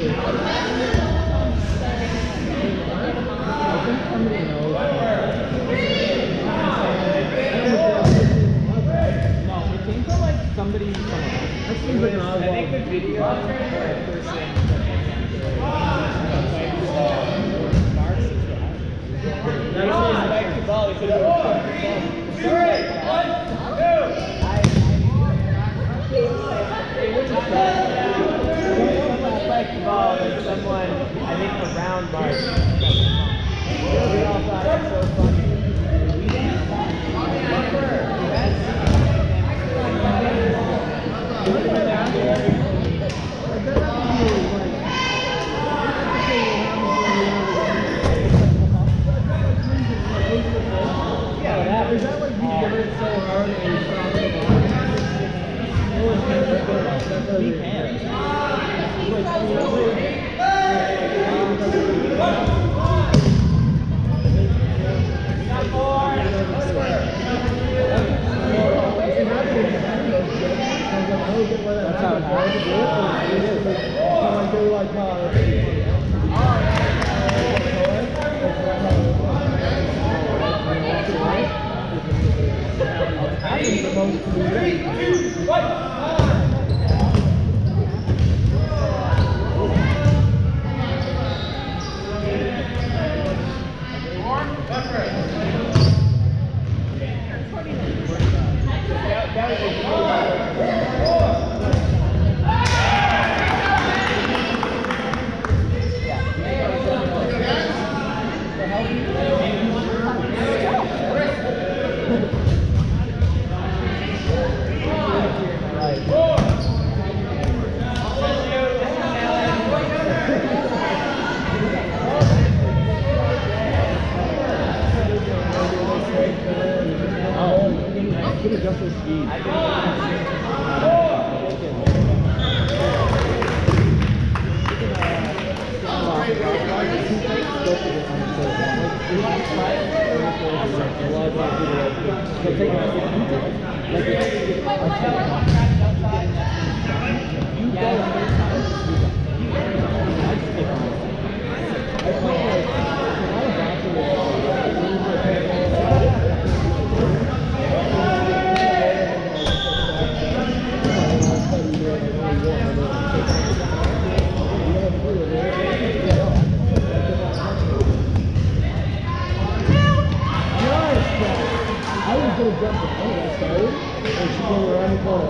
Somebody, I think the video of the person someone, I think around March. We all thought it was so funny. Is that like you give it so hard and you stop the ball? We can. That's how it happens.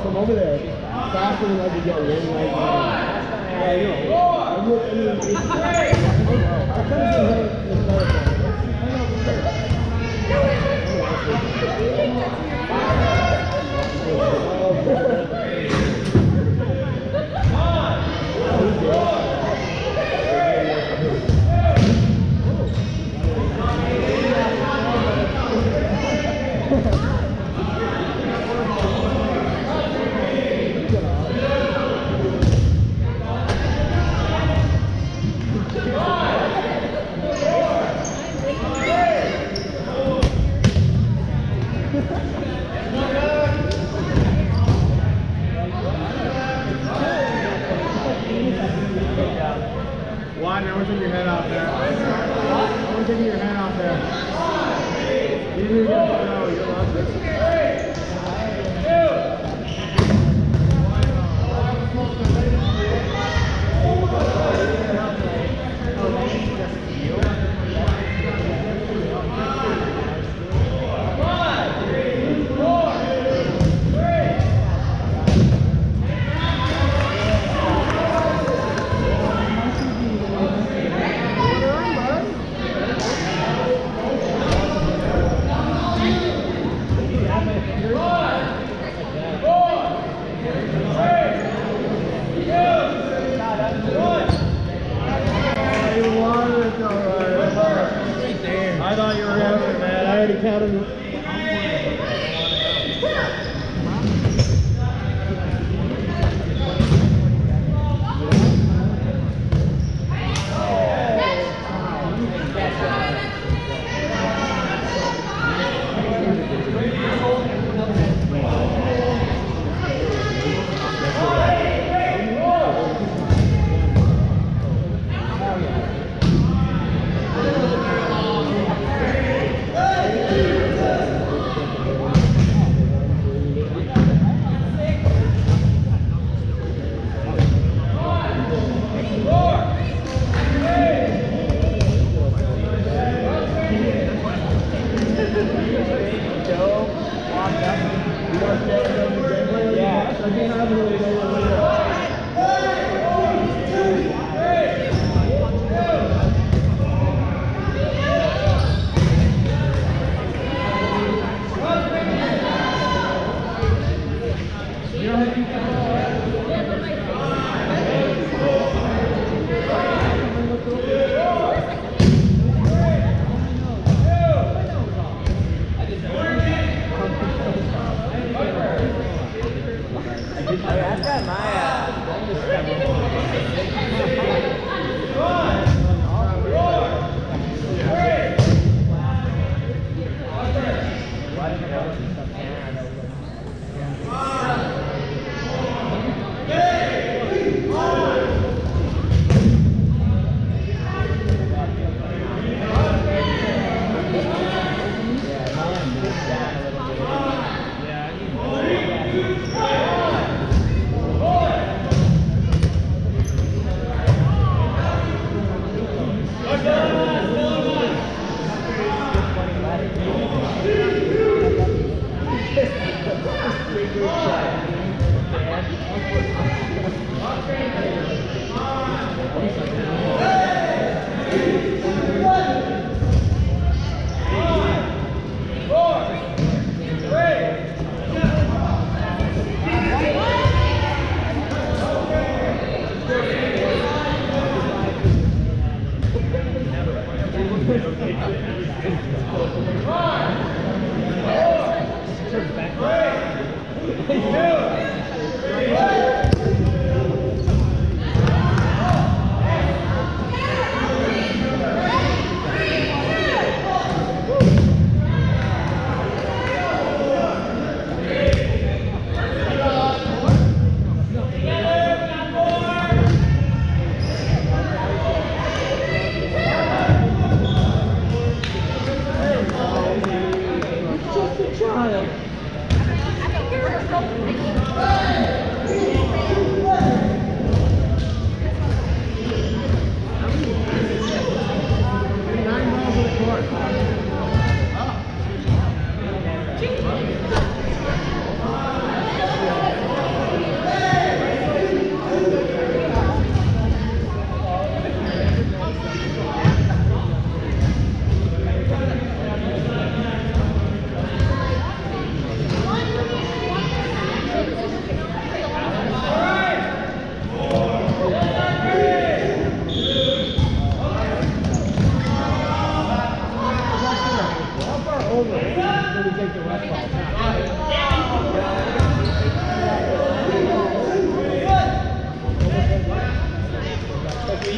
From over there, faster than I could get one right Why? I want to take your head off there. I want to take your head off there. You didn't get to know. You're lost it. I thought you were having it, man. I already counted.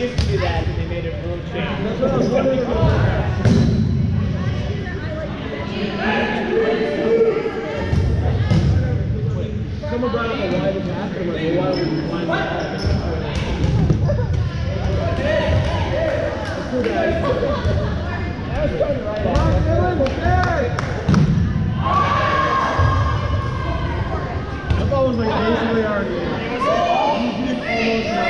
used to do that, and they made a rule change. That's what I was wondering about. Someone brought up a wide attack, and I'm like, well, why would you find that? I was going right Come on, Dylan! Hey! That ball was like basically already in. Almost not.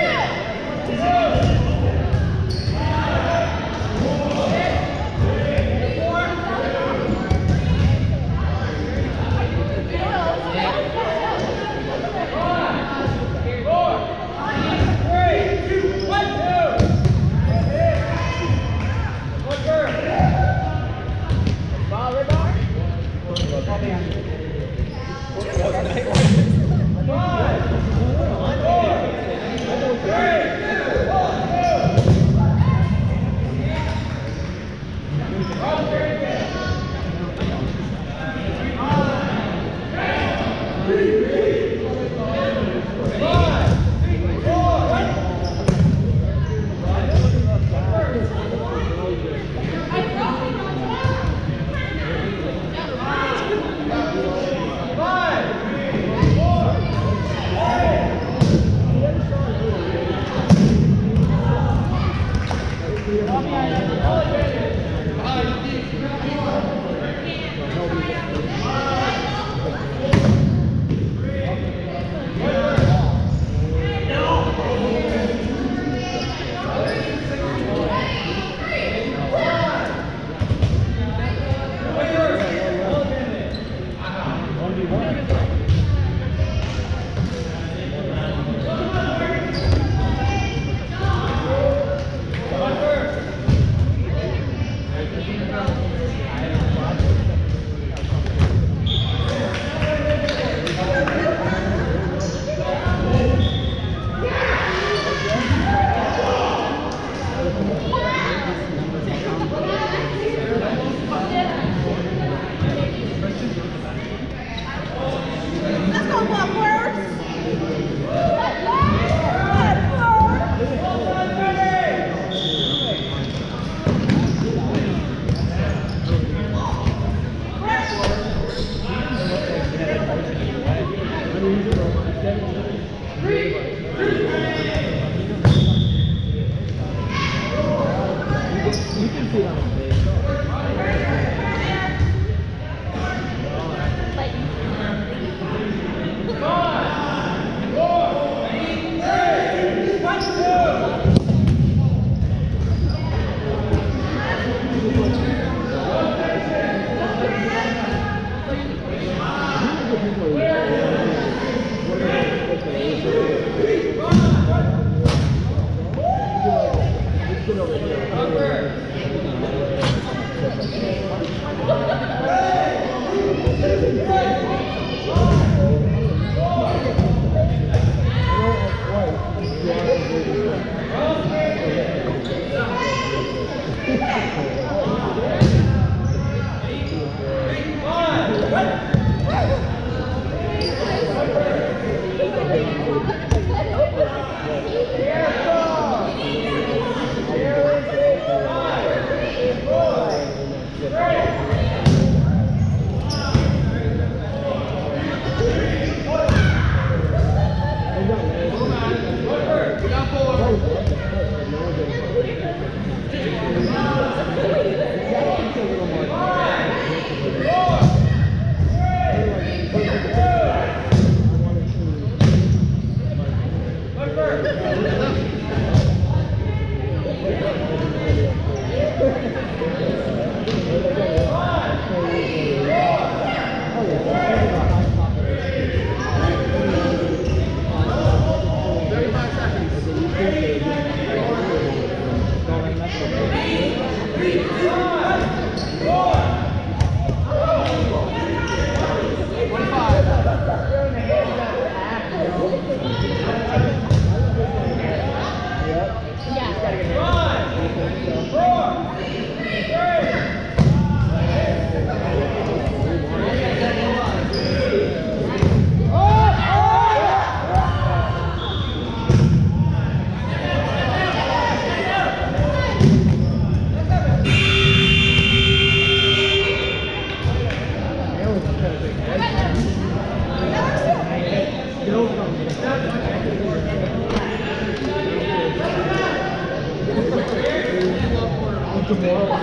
the moral.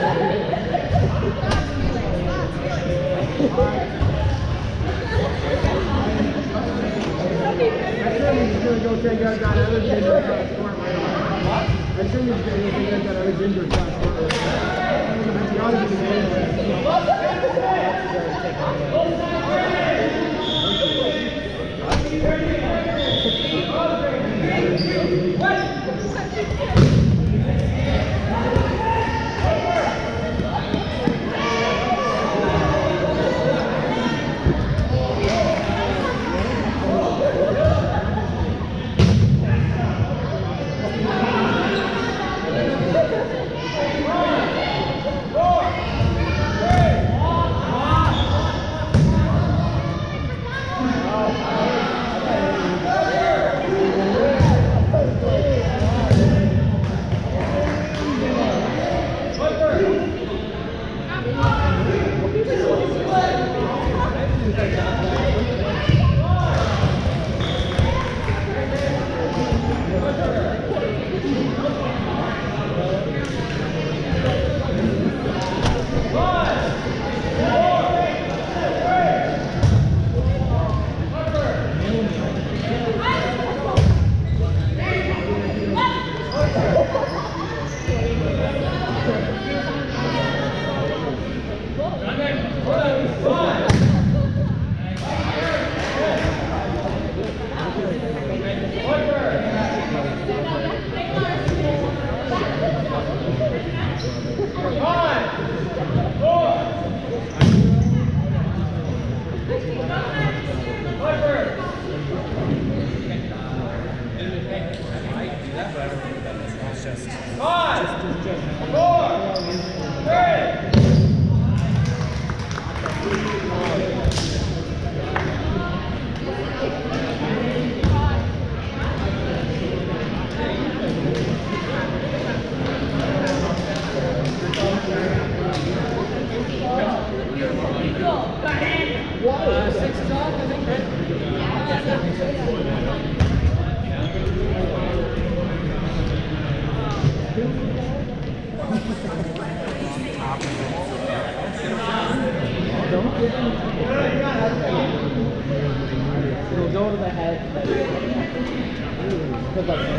He's gonna go take out that other ginger across the court right away. I assume he's gonna go take out that other ginger across the court right away. That's gotta be the game. It'll go to the head. Because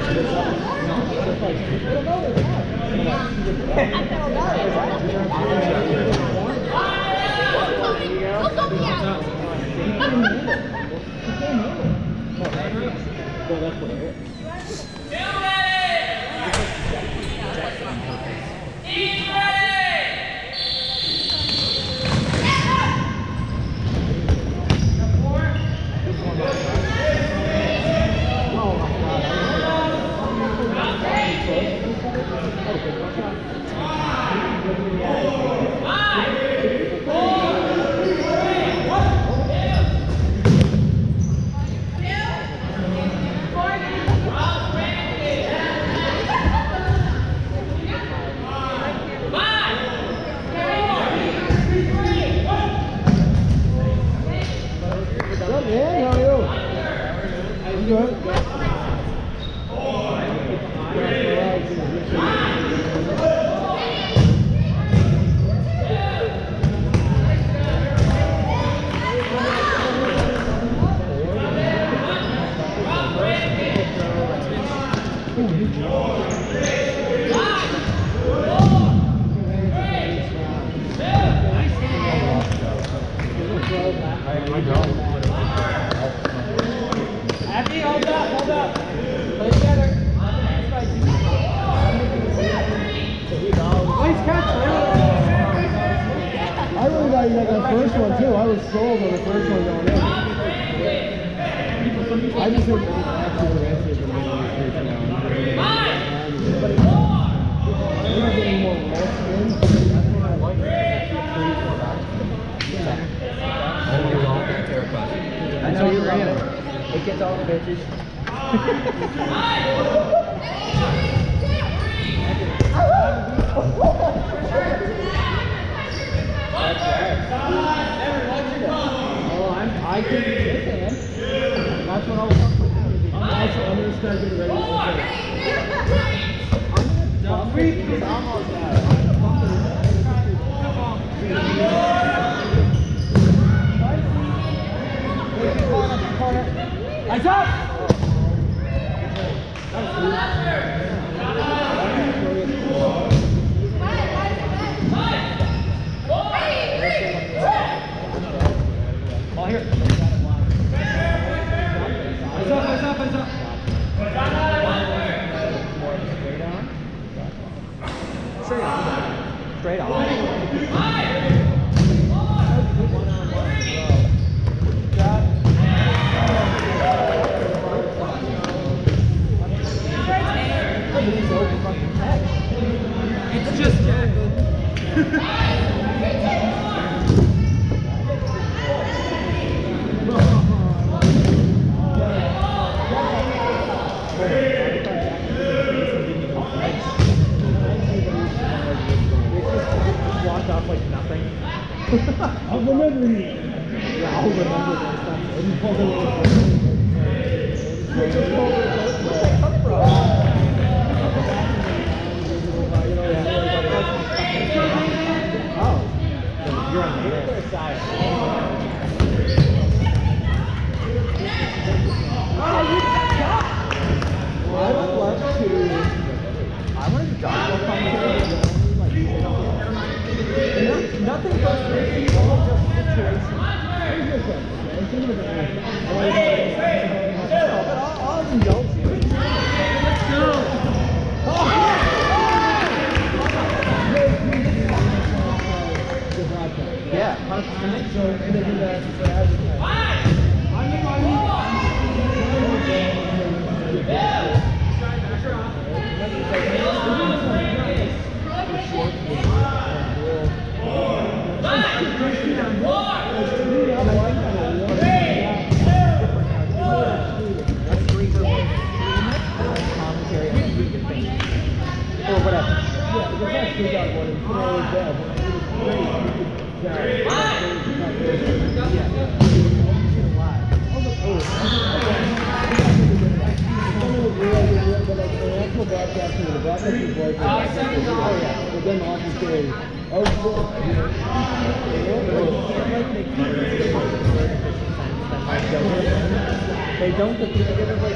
first one too. I was sold on the first one going in. I just think actually the rest of the we're getting more rest in. That's what I like. I know you ran it. It gets all the bitches. I can be this hand. That's what I was talking about. I'm gonna start getting ready. I'm almost out. Eyes up! Ball here. Eyes up, eyes up, eyes up. Straight on. Straight on. It's just walked off like nothing. I'll remember you. Yeah, I'll remember this stuff. And you pulled it over. Oh, you're on the other side. Oh, you got! I would love to. I wanted to dodgeball commentary. Nothing frustrating, all just situations. I'll indulge you. Let's go! Yeah, 100%. So, and they do that for Or whatever. Yeah, because that's good that one. It's always there, but it's great. They don't get together like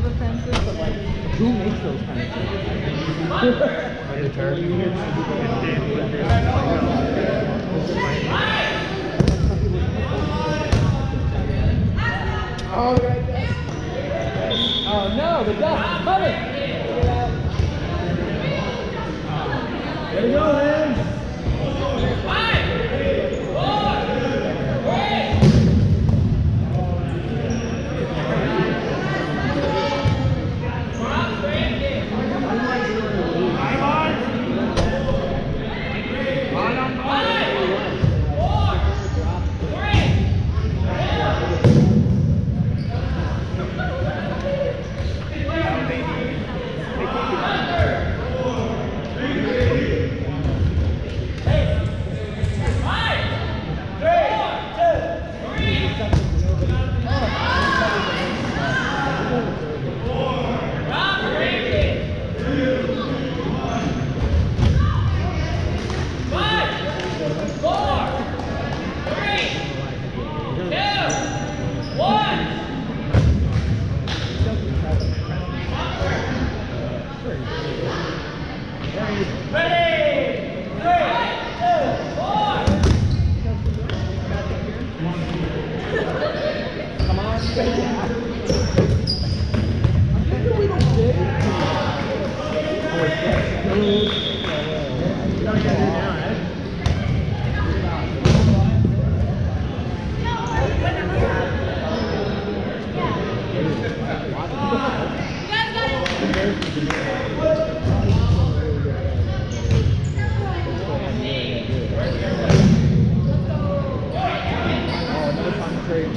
offensive, but like, who makes those kind of Oh no, the dust is coming! There you go, man. We don't get it. You gotta get it now, eh?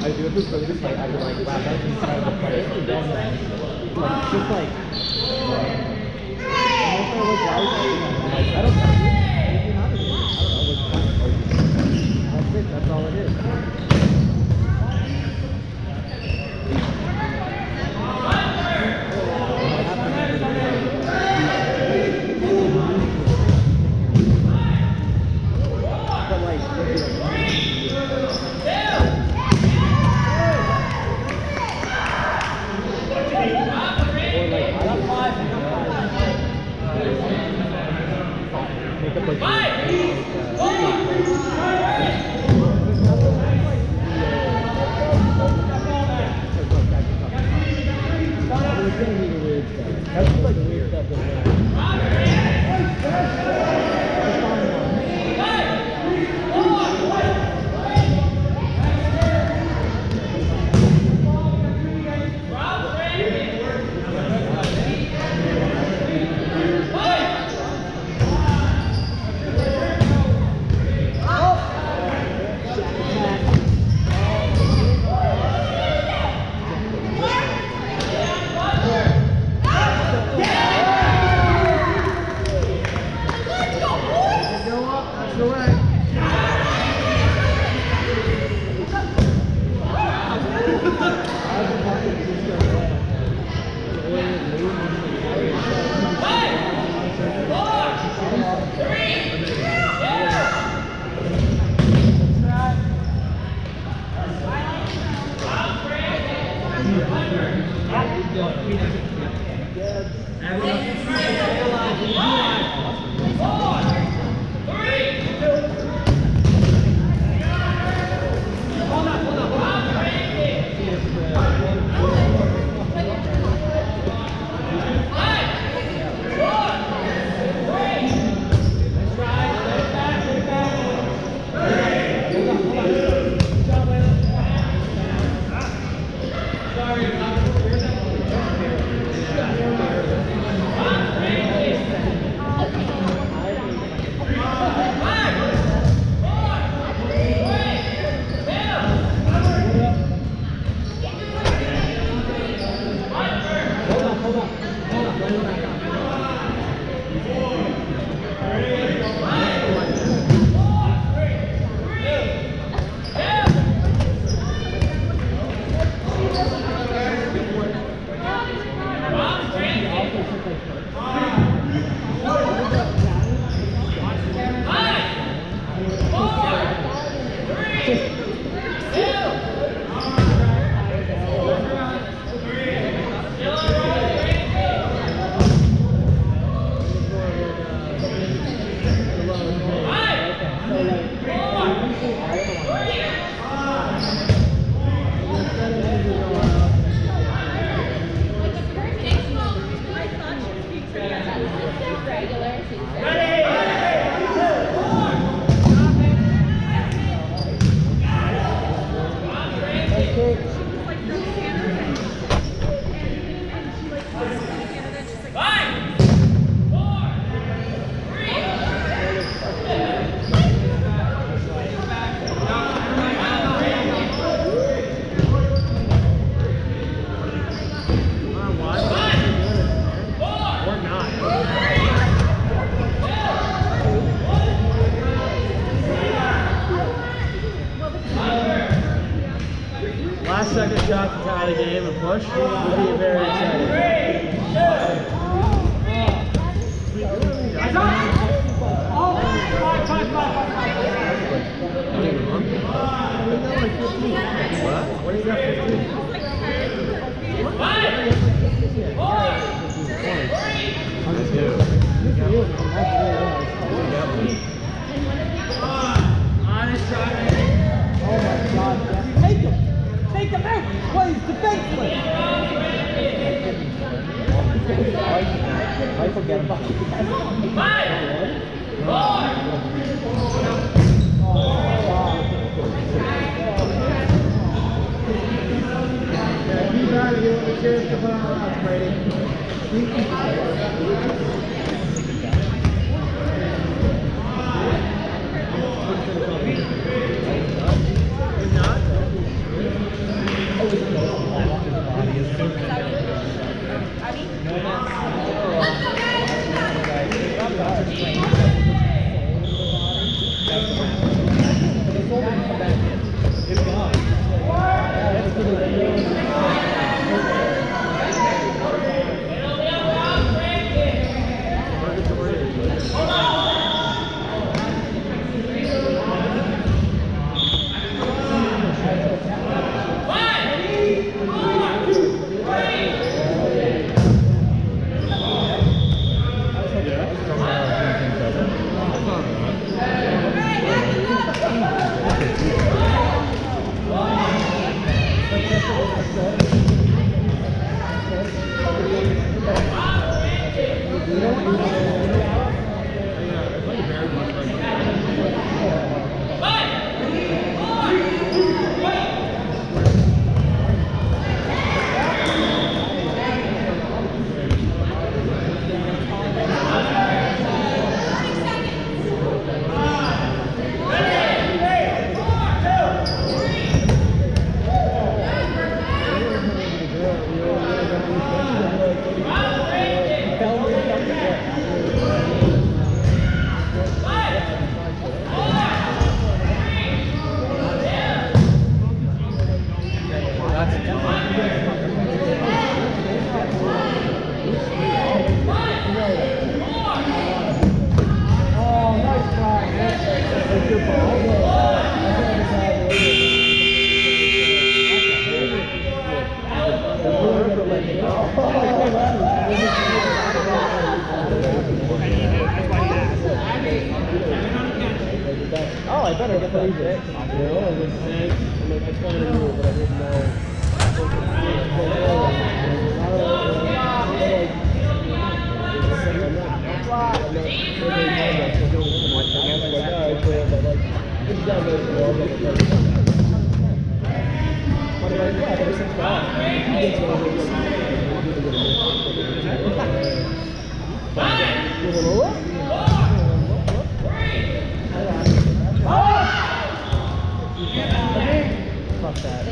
I do it for this like I was like, wow, that's inside the place. Like just like I don't know. That's it, that's all it is. But like that's like weird stuff. Last second shot to tie the game and push would be very exciting. What do you got, 15? Oh my God, Jeff. Take him out! Please, get back. Yeah, keep at it. You want the chairs to put on the lots, Brady. Oh, I better get that fixed. Fuck that.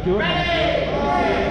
Do it.